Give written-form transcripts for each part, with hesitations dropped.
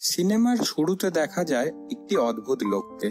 সিনেমার শুরুতে দেখা যায় একটি অদ্ভুত লোককে,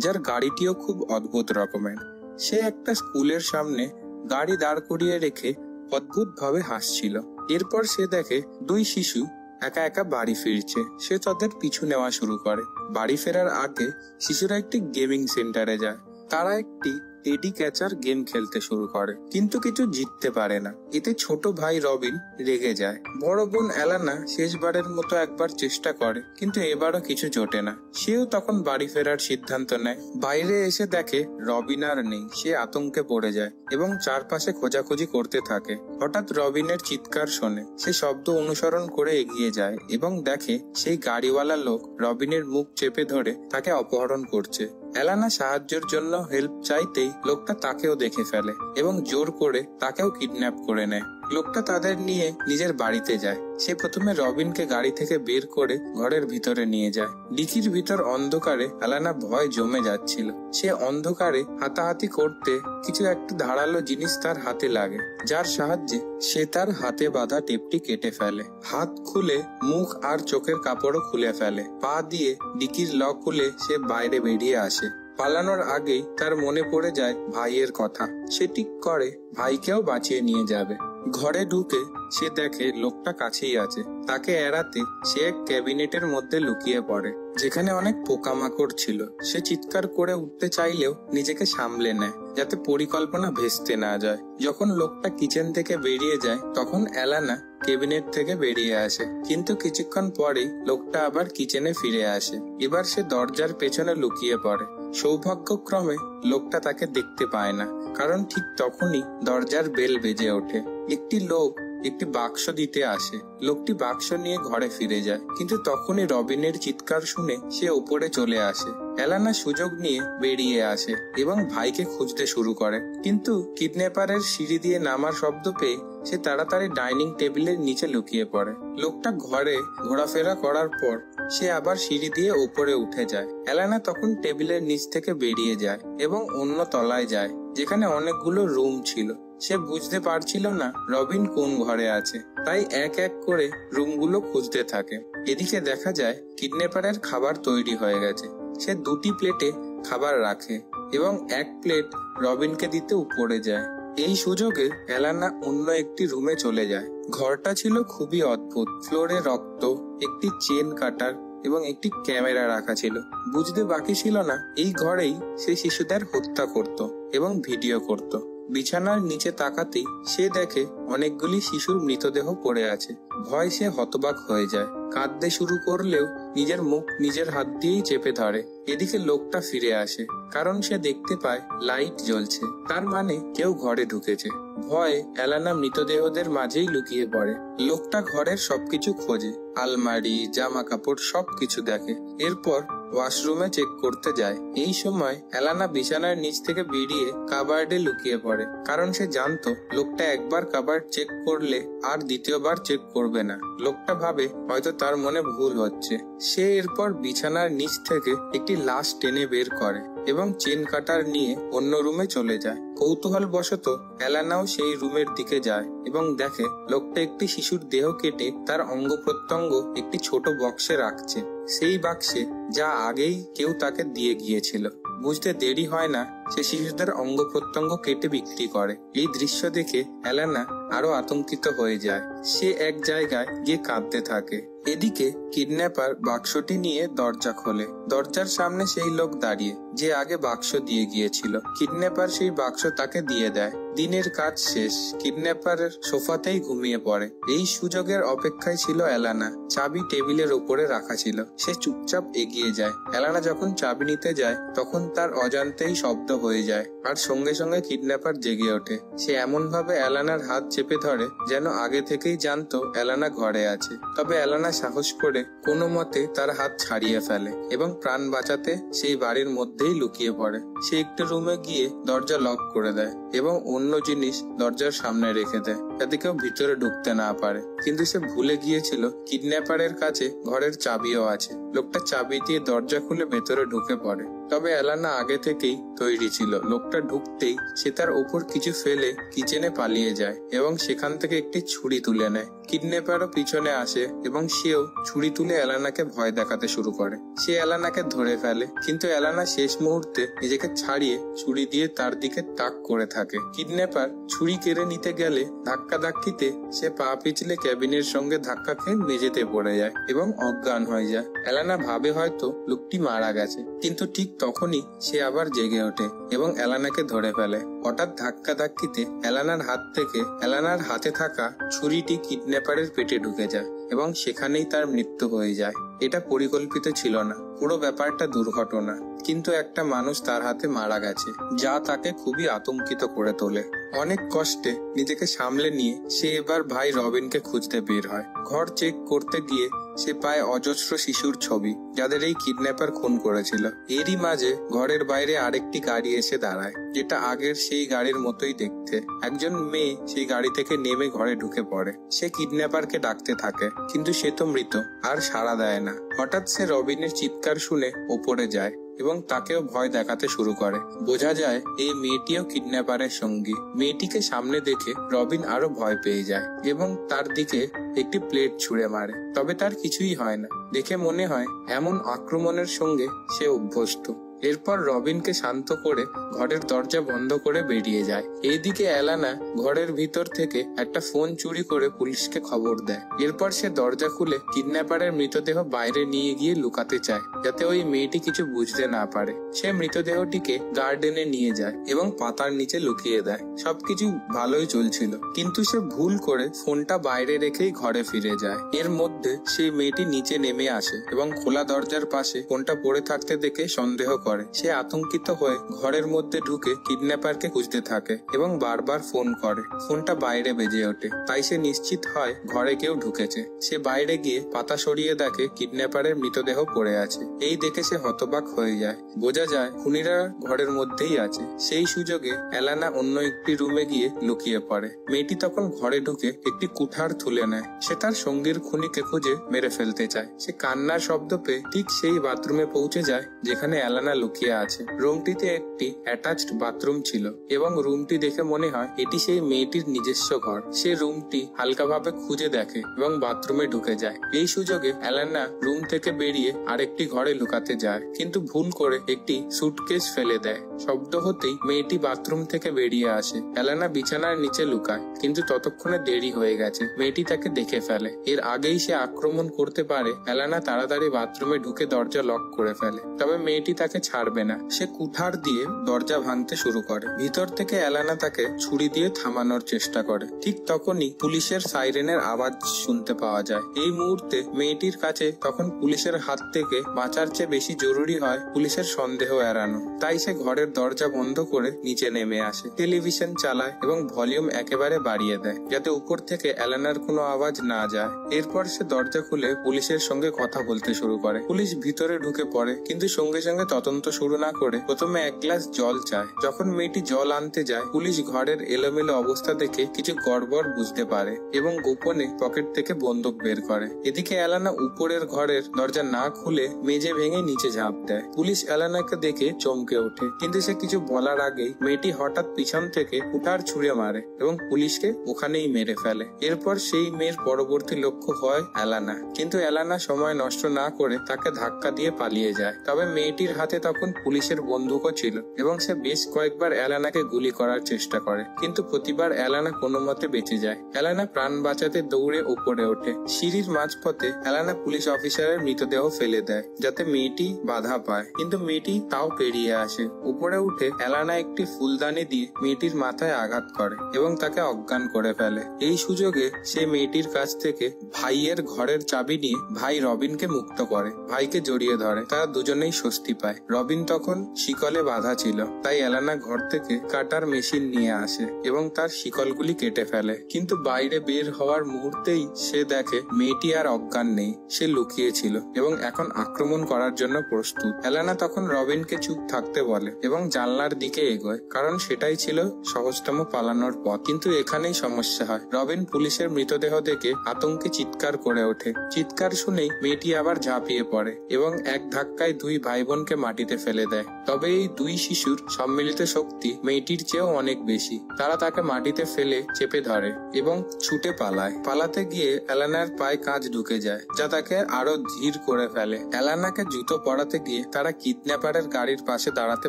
যার গাড়িটিও খুব অদ্ভুত রকমের। সে একটা স্কুলের সামনে গাড়ি দাঁড় করিয়ে রেখে অদ্ভুত ভাবে হাসছিল। এরপর সে দেখে দুই শিশু একা একা বাড়ি ফিরছে। সে তাদের পিছু নেওয়া শুরু করে। বাড়ি ফেরার আগে শিশুরা একটি গেমিং সেন্টারে যায়। তারা একটি টেডি ক্যাচার গেম খেলতে শুরু করে, কিন্তু কিছু জিততে পারে না। এতে ছোট ভাই রবিন রেগে যায়। বড় বোন অ্যালানা শেষবারের মতো একবার চেষ্টা করে, কিন্তু এবারও কিছু জোটে না। সেও তখন বাড়ি ফেরার সিদ্ধান্ত নেয়। বাইরে এসে দেখে রবিন আর নেই। সে আতঙ্কে পড়ে যায় এবং চারপাশে খোঁজাখুঁজি করতে থাকে। হঠাৎ রবিনের চিৎকার শোনে। সে শব্দ অনুসরণ করে এগিয়ে যায় এবং দেখে সেই গাড়িওয়ালা লোক রবিনের মুখ চেপে ধরে তাকে অপহরণ করছে। অ্যালানা সাহায্যের জন্য হেল্প চাইতেই লোকটা তাকেও দেখে ফেলে এবং জোর করে তাকেও কিডন্যাপ করে নেয়। লোকটা তাদের নিয়ে নিজের বাড়িতে যায়। সে প্রথমে রবিনকে গাড়ি থেকে বের করে ঘরের ভিতরে নিয়ে যায়। ডিকির ভিতর অন্ধকারে অ্যালানা ভয় জমে যাচ্ছিল। সে অন্ধকারে হাতাহাতি করতে কিছু একটা ধারালো জিনিস তার হাতে লাগে, যার সাহায্যে সে তার হাতে বাঁধা টেপটি কেটে ফেলে। হাত খুলে মুখ আর চোখের কাপড়ও খুলে ফেলে। পা দিয়ে ডিকির লক খুলে সে বাইরে বেরিয়ে আসে। পালানোর আগেই তার মনে পড়ে যায় ভাইয়ের কথা। সে ঠিক করে ভাইকেও বাঁচিয়ে নিয়ে যাবে। ঘরে ঢুকে সে দেখে লোকটা কাছেই আছে। তাকে এড়াতে সে এক ক্যাবিনেটের মধ্যে লুকিয়ে পড়ে, যেখানে অনেক পোকামাকড় ছিল। সে চিৎকার করে উঠতে চাইলেও নিজেকে সামলে নেয়, যাতে পরিকল্পনা ভেস্তে না যায়। যখন লোকটা কিচেন থেকে বেরিয়ে যায়, তখন অ্যালানা ক্যাবিনেট থেকে বেরিয়ে আসে, কিন্তু কিছুক্ষণ পরেই লোকটা আবার কিচেনে ফিরে আসে। এবার সে দরজার পেছনে লুকিয়ে পড়ে। সৌভাগ্যক্রমে লোকটা তাকে দেখতে পায় না, কারণ ঠিক তখনই দরজার বেল বেজে ওঠে। একটি লোক একটি বাক্স দিতে আসে। লোকটি বাক্স নিয়ে ঘরে ফিরে যায়, কিন্তু তখনই রবিনের চিৎকার শুনে সে উপরে চলে আসে। অ্যালানা সুযোগ নিয়ে বেরিয়ে আসে এবং ভাইকে খুঁজতে শুরু করে, কিন্তু কিডন্যাপারের সিঁড়ি দিয়ে নামার শব্দ পেয়ে সে তাড়াতাড়ি ডাইনিং টেবিলের নিচে লুকিয়ে পড়ে। লোকটা ঘরে ঘোরাফেরা করার পর সে আবার সিঁড়ি দিয়ে উপরে উঠে যায়। অ্যালানা তখন টেবিলের নিচ থেকে বেরিয়ে যায় এবং অন্য তলায় যায়, যেখানে অনেকগুলো রুম ছিল। সে বুঝতে পারছিল না রবিন কোন ঘরে আছে, তাই এক এক করে রুমগুলো খুঁজতে থাকে। এদিকে দেখা যায় কিডন্যাপারের খাবার তৈরি হয়ে গেছে। সে দুটি প্লেটে খাবার রাখে এবং এক প্লেট রবিনকে দিতে উপরে যায়। এই সুযোগে অ্যালানা অন্য একটি রুমে চলে যায়। ঘরটা ছিল খুবই অদ্ভুত। ফ্লোরে রক্ত, একটি চেন কাটার এবং একটি ক্যামেরা রাখা ছিল। বুঝতে বাকি ছিল না এই ঘরেই সে শিশুদের হত্যা করত এবং ভিডিও করত। বিছানার নিচে তাকাতেই সে দেখে অনেকগুলি শিশুর মৃতদেহ পড়ে আছে। ভয় সে হতবাক হয়ে যায়। কাঁদতে শুরু করলেও নিজের মুখ নিজের হাত দিয়েই চেপে ধরে। এদিকে লোকটা ফিরে আসে, কারণ সে দেখতে পায় লাইট জ্বলছে, তার মানে কেউ ঘরে ঢুকেছে। ভয়ে অ্যালানা মৃতদেহদের মাঝেই লুকিয়ে পড়ে। লোকটা ঘরের সবকিছু খোঁজে, আলমারি, জামা কাপড় সবকিছু দেখে। এরপর ওয়াশরুমে চেক করতে যায়। এই সময় অ্যালানা বিছানার নিচ থেকে বেরিয়ে কাবার্ডে লুকিয়ে পড়ে, কারণ সে জানতো লোকটা একবার কাবার্ড চেক করলে আর দ্বিতীয়বার চেক করবে না। লোকটা ভাবে হয়তো তার মনে ভুল হচ্ছে। সে এরপর বিছানার নিচ থেকে একটি লাশ টেনে বের করে এবং চেন কাটার নিয়ে অন্য রুমে চলে যায়। কৌতূহল বশত অ্যালানাও সেই রুমের দিকে যায় এবং দেখে লোকটা একটি শিশুর দেহ কেটে তার অঙ্গ প্রত্যঙ্গ একটি ছোট বক্সে রাখছে, সেই বাক্সে যা আগেই কেউ তাকে দিয়ে গিয়েছিল। বুঝতে দেরি হয় না, সে শিশুদের অঙ্গ প্রত্যঙ্গ কেটে বিক্রি করে। এই দৃশ্য দেখে অ্যালানা আরো আতঙ্কিত হয়ে যায়। সে এক জায়গায় গিয়ে কাঁদতে থাকে। এদিকে কিডন্যাপার বাক্সটি নিয়ে দরজা খোলে। দরজার সামনে সেই লোক দাঁড়িয়ে, যে আগে বাক্স দিয়ে গিয়েছিল। কিডন্যাপার সেই বাক্স তাকে দিয়ে দেয়। দিনের কাজ শেষ। কিডন্যাপারের সোফাতেই ঘুমিয়ে পড়ে। এই সুযোগের অপেক্ষায় ছিল অ্যালানা। চাবি টেবিলের উপরে রাখা ছিল। সে চুপচাপ এগিয়ে যায়। অ্যালানা যখন চাবি নিতে যায়, তখন তার অজান্তেই শব্দ হয়ে যায়, আর সঙ্গে সঙ্গে কিডন্যাপার জেগে ওঠে। সে এমন ভাবে অ্যালানার হাত চেপে ধরে যেন আগে থেকেই জানতো অ্যালানা ঘরে আছে। তবে অ্যালানা সাহস করে কোনো মতে তার হাত ছাড়িয়ে ফেলে এবং প্রাণ বাঁচাতে সেই বাড়ির মধ্যেই লুকিয়ে পড়ে। সে একটু রুমে গিয়ে দরজা লক করে দেয় এবং অন্য জিনিস দরজার সামনে রেখে দেয়, যাতে কেউ ভিতরে ঢুকতে না পারে। কিন্তু সে ভুলে গিয়েছিল কিডন্যাপারের কাছে ঘরের চাবিও আছে। লোকটা চাবি দিয়ে দরজা খুলে ভেতরে ঢুকে পড়ে। তবে এলানা আগে থেকেই তৈরি ছিল। লোকটা ঢুকতেই সে তার ওপর কিছু ফেলে কিচেনে পালিয়ে যায় এবং সেখান থেকে একটি ছুরি তুলে নেয়। কিডন্যাপারও পিছনে আসে এবং সেও ছুরি তুলে এলানাকে ভয় দেখাতে শুরু করে। সে এলানাকে ধরে ফেলে, কিন্তু এলানা শেষ মুহূর্তে নিজেকে ছাড়িয়ে ছুরি দিয়ে তার দিকে তাক করে থাকে। কিডন্যাপার ছুরি কেড়ে নিতে গেলে ধাক্কাধাক্কিতে সে পা পিছলে ক্যাবিনের সঙ্গে ধাক্কা খেয়ে মেঝেতে পড়ে যায় এবং অজ্ঞান হয়ে যায়। এলানা ভাবে হয়তো লোকটি মারা গেছে, কিন্তু ঠিক তখনই সে আবার জেগে ওঠে এবং এলানাকে ধরে ফেলে। হঠাৎ ধাক্কাধাক্কিতে এলানার হাত থেকে এলানার হাতে থাকা ছুরিটি কিডন্যাপারের পেটে ঢুকে যায় এবং সেখানেই তার মৃত্যু হয়ে যায়। এটা পরিকল্পিত ছিল না, পুরো ব্যাপারটা দুর্ঘটনা, কিন্তু একটা মানুষ তার হাতে মারা গেছে, যা তাকে খুবই আতঙ্কিত করে তোলে। অনেক কষ্টে নিজেকে সামলে নিয়ে সে এবার ভাই রবিনকে খুঁজতে বের হয়। ঘর চেক করতে গিয়ে সে পায় অজস্র শিশুর ছবি, যাদের এই কিডন্যাপার খুন করেছিল। এরই মাঝে ঘরের বাইরে আরেকটি গাড়ি এসে দাঁড়ায়, যেটা আগের সেই গাড়ির মতোই দেখতে। একজন মেয়ে সেই গাড়ি থেকে নেমে ঘরে ঢুকে পড়ে। সে কিডন্যাপারকে ডাকতে থাকে, কিন্তু সে তো মৃত, আর সাড়া দেয় না। হঠাৎ সে রবিনের চিৎকার শুনে ওপরে যায় এবং তাকেও ভয় দেখাতে শুরু করে। বোঝা যায় এই মেয়েটিও কিডন্যাপারের সঙ্গী। মেয়েটিকে সামনে দেখে রবিন আরো ভয় পেয়ে যায় এবং তার দিকে একটি প্লেট ছুঁড়ে মারে, তবে তার কিছুই হয় না। দেখে মনে হয় এমন আক্রমণের সঙ্গে সে অভ্যস্ত। এরপর রবিনকে শান্ত করে ঘরের দরজা বন্ধ করে বেরিয়ে যায়। এইদিকে এলানা ঘরের ভিতর থেকে একটা ফোন চুরি করে পুলিশকে খবর দেয়। এরপর সে দরজা খুলে কিডন্যাপারের মৃতদেহ বাইরে নিয়ে গিয়ে লুকাতে চায়, যাতে ওই মেয়েটি কিছু বুঝতে না পারে। সে মৃতদেহটিকে গার্ডেনে নিয়ে যায় এবং পাতার নিচে লুকিয়ে দেয়। সবকিছু ভালোই চলছিল, কিন্তু সে ভুল করে ফোনটা বাইরে রেখেই ঘরে ফিরে যায়। এর মধ্যে সেই মেয়েটি নিচে নেমে আসে এবং খোলা দরজার পাশে ফোনটা পড়ে থাকতে দেখে সন্দেহ করে। সে আতঙ্কিত হয়ে ঘরের মধ্যে ঢুকে কিডন্যাপারকে খুঁজতে থাকে এবং বারবার ফোন করে। ফোনটা বাইরে বেজে ওঠে, তাই সে নিশ্চিত হয় ঘরে কেউ ঢুকেছে। সে বাইরে গিয়ে পাতা সরিয়ে দেখে কিডন্যাপারের মৃতদেহ পড়ে আছে। এই দেখে সে হতবাক হয়ে যায়। বোঝা যায় খুনিরা ঘরের মধ্যেই আছে। সেই সুযোগে এলানা অন্য একটি রুমে গিয়ে লুকিয়ে পড়ে। মেয়েটি তখন ঘরে ঢুকে একটি কুঠার তুলে নেয়। সে তার সঙ্গীর খুনিকে খুঁজে মেরে ফেলতে চায়। সে কান্নার শব্দ পেয়ে ঠিক সেই বাথরুমে পৌঁছে যায় যেখানে এলানা লুকিয়ে আছে। রুমটিতে একটি অ্যাটাচড বাথরুম ছিল এবং রুমটি দেখে মনে হয় এটি সেই মেয়েটির নিজস্ব ঘর। সে রুমটি হালকাভাবে খুঁজে দেখে এবং বাথরুমে ঢুকে যায়। এই সুযোগে এলানা রুম থেকে বেরিয়ে আরেকটি ঘরে লুকাতে যায়, কিন্তু ভুল করে একটি সুটকেস ফেলে দেয়। শব্দ হতেই মেয়েটি বাথরুম থেকে বেরিয়ে আসে। এলানা বিছানার নিচে লুকায়, কিন্তু ততক্ষণে দেরি হয়ে গেছে। মেয়েটি তাকে দেখে ফেলে। এর আগেই সে আক্রমণ করতে পারে। এলানা তাড়াতাড়ি বাথরুমে ঢুকে দরজা লক করে ফেলে, তবে মেয়েটি তাকে ছাড়বে না। সে কুঠার দিয়ে দরজা ভাঙতে শুরু করে। ভিতর থেকে এলানা তাকে ছুরি দিয়ে থামানোর চেষ্টা করে। ঠিক তখনই পুলিশের সাইরেনের আওয়াজ শুনতে পাওয়া যায়। এই মুহূর্তে মেয়েটির কাছে তখন পুলিশের হাত থেকে বাঁচার চেয়ে বেশি জরুরি হয় পুলিশের সন্দেহ এড়ানো। তাই সে ঘরের দরজা বন্ধ করে নিচে নেমে আসে, টেলিভিশন চালায় এবং ভলিউম একেবারে বাড়িয়ে দেয়, যাতে উপর থেকে এলানার কোনো আওয়াজ না যায়। এরপর সে দরজা খুলে পুলিশের সঙ্গে কথা বলতে শুরু করে। পুলিশ ভিতরে ঢুকে পড়ে, কিন্তু সঙ্গে সঙ্গে তদন্ত শুরু না করে প্রথমে এক গ্লাস জল চায়। যখন মেয়েটি জল আনতে যায়, পুলিশ ঘরের এলোমেলো অবস্থা দেখে কিছু গড়বড় বুঝতে পারে এবং গোপনে পকেট থেকে বন্দুক বের করে। এদিকে এলানা উপরের ঘরের দরজা না খুলে মেঝে ভেঙে নিচে ঝাঁপ দেয়। পুলিশ এলানাকে দেখে চমকে ওঠে, কিন্তু সে কিছু বলার আগেই মেয়েটি হঠাৎ পিছন থেকে কুঠার ছুঁড়ে মারে এবং পুলিশকে ওখানেই মেরে ফেলে। এরপর সেই মেয়ের পরবর্তী লক্ষ্য হয় এলানা, কিন্তু এলানা সময় নষ্ট না করে তাকে ধাক্কা দিয়ে পালিয়ে যায়। তবে মেয়েটির হাতে তখন পুলিশের বন্দুকও ছিল এবং সে বেশ কয়েকবার এলানাকে গুলি করার চেষ্টা করে, কিন্তু প্রতিবার এলানা কোনো মতে বেঁচে যায়। এলানা প্রাণ বাঁচাতে দৌড়ে উপরে ওঠে। সিঁড়ির মাঝপথে এলানা পুলিশ অফিসারের মৃতদেহ ফেলে দেয়, যাতে মেয়েটি বাধা পায়, কিন্তু মেয়েটি তাও পেরিয়ে আসে। উপরে উঠে এলানা একটি ফুলদানি দিয়ে মেয়েটির মাথায় আঘাত করে এবং তাকে অজ্ঞান করে ফেলে। এই সুযোগে সে মেয়েটির কাছ থেকে ভাইয়ের ঘরের চাবি নিয়ে ভাই রবিনকে মুক্ত করে। ভাইকে জড়িয়ে ধরে, তারা দুজনেই স্বস্তি পায়। রবিন তখন শিকলে বাঁধা ছিল, তাই এলানা ঘর থেকে কাটার মেশিন নিয়ে আসে এবং তার শিকলগুলি কেটে ফেলে। কিন্তু বাইরে বের হওয়ার মুহূর্তেই সে দেখে মেয়েটি আর অজ্ঞান নেই, সে লুকিয়ে ছিল এবং এখন আক্রমণ করার জন্য প্রস্তুত। এলানা তখন রবিনকে চুপ থাকতে বলে এবং জানলার দিকে এগোয়, কারণ সেটাই ছিল সহজতম পালানোর পথ। কিন্তু এখানেই সমস্যা হয়। রবিন পুলিশের মৃতদেহ দেখে আতঙ্কে চিৎকার করে ওঠে। চিৎকার শুনেই মেয়েটি আবার ঝাঁপিয়ে পড়ে এবং এক ধাক্কায় দুই ভাই বোনকে মাটি মাটিতে ফেলে দেয়। তবে এই দুই শিশুর সম্মিলিত শক্তি মেয়েটির চেয়েও অনেক বেশি। তারা তাকে মাটিতে ফেলে চেপে ধরে এবং ছুটে পালায়। পালাতে গিয়ে এলানার পায়ে কাঁচ ঢুকে যায়, যা তাকে আরো ধীর করে ফেলে। এলানাকে জুতো পরাতে গিয়ে তারা কিডন্যাপারের গাড়ির পাশে দাঁড়াতে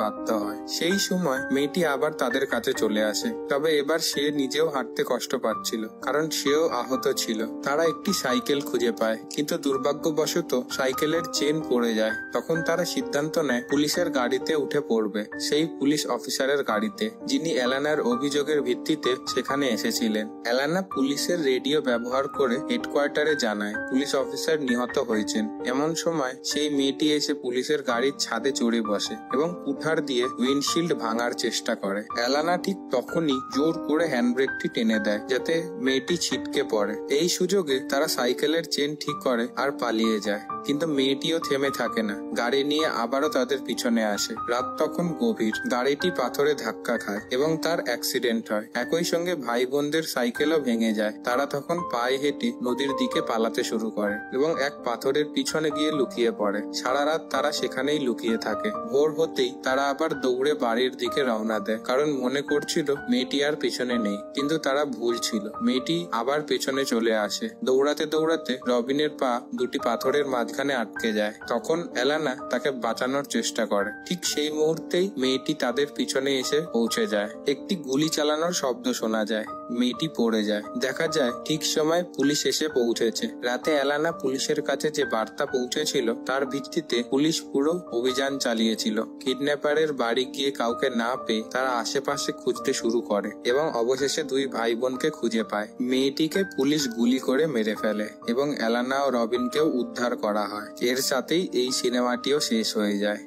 বাধ্য হয়। সেই সময় মেয়েটি আবার তাদের কাছে চলে আসে, তবে এবার সে নিজেও হাঁটতে কষ্ট পাচ্ছিল, কারণ সেও আহত ছিল। তারা একটি সাইকেল খুঁজে পায়, কিন্তু দুর্ভাগ্যবশত সাইকেলের চেন পড়ে যায়। তখন তারা সিদ্ধান্ত নেয় পুলিশের গাড়িতে উঠে পড়বে, সেই পুলিশ অফিসারের গাড়িতে, যিনি এলানার অভিযোগের ভিত্তিতে সেখানে এসেছিলেন। এলানা পুলিশের রেডিও ব্যবহার করে হেডকোয়ার্টারে জানায় পুলিশ অফিসার নিহত হয়েছেন। এমন সময় সেই মেয়েটি এসে পুলিশের গাড়ির ছাদে চড়ে বসে এবং কুঠার দিয়ে উইন্ডশিল্ড ভাঙার চেষ্টা করে। এলানা ঠিক তখনই জোর করে হ্যান্ডব্রেকটি টেনে দেয়, যাতে মেয়েটি ছিটকে পড়ে। এই সুযোগে তারা সাইকেলের চেন ঠিক করে আর পালিয়ে যায়, কিন্তু মেয়েটিও থেমে থাকে না। গাড়ি নিয়ে আবারও তাদের পিছনে আসে। রাত তখন গভীর, গাড়িটি পাথরে ধাক্কা খায় এবং তার অ্যাক্সিডেন্ট হয়। একই সঙ্গে ভাই বোনদের সাইকেলও ভেঙে যায়। তারা তখন পায়ে হেঁটে নদীর দিকে পালাতে শুরু করে এবং এক পাথরের পিছনে গিয়ে লুকিয়ে পড়ে। সারা রাত তারা সেখানেই লুকিয়ে থাকে। ভোর হতেই তারা আবার দৌড়ে বাড়ির দিকে রওনা দেয়, কারণ মনে করছিল মেয়েটি আর পেছনে নেই। কিন্তু তারা ভুল ছিল, মেয়েটি আবার পেছনে চলে আসে। দৌড়াতে দৌড়াতে রবিনের পা দুটি পাথরের মাঝখানে আটকে যায়। তখন এলানা তাকে বাঁচানোর চেষ্টা করে। ঠিক সেই মুহূর্তেই মেয়েটি তাদের পিছনে এসে পৌঁছে যায়। একটি গুলি চালানোর শব্দ শোনা যায়, মেয়েটি পড়ে যায়। দেখা যায় ঠিক সময় পুলিশ এসে পৌঁছেছে। রাতে এলানা পুলিশের কাছে যে বার্তা পৌঁছেছিল তার ভিত্তিতে পুলিশ পুরো অভিযান চালিয়েছিল। কিডন্যাপারের বাড়ি গিয়ে কাউকে না পেয়ে তারা আশেপাশে খুঁজতে শুরু করে এবং অবশেষে দুই ভাই বোনকে খুঁজে পায়। মেয়েটিকে পুলিশ গুলি করে মেরে ফেলে এবং এলানা ও রবিনকেও উদ্ধার করা হয়। এর সাথেই এই সিনেমাটিও শেষ হয়ে যায়।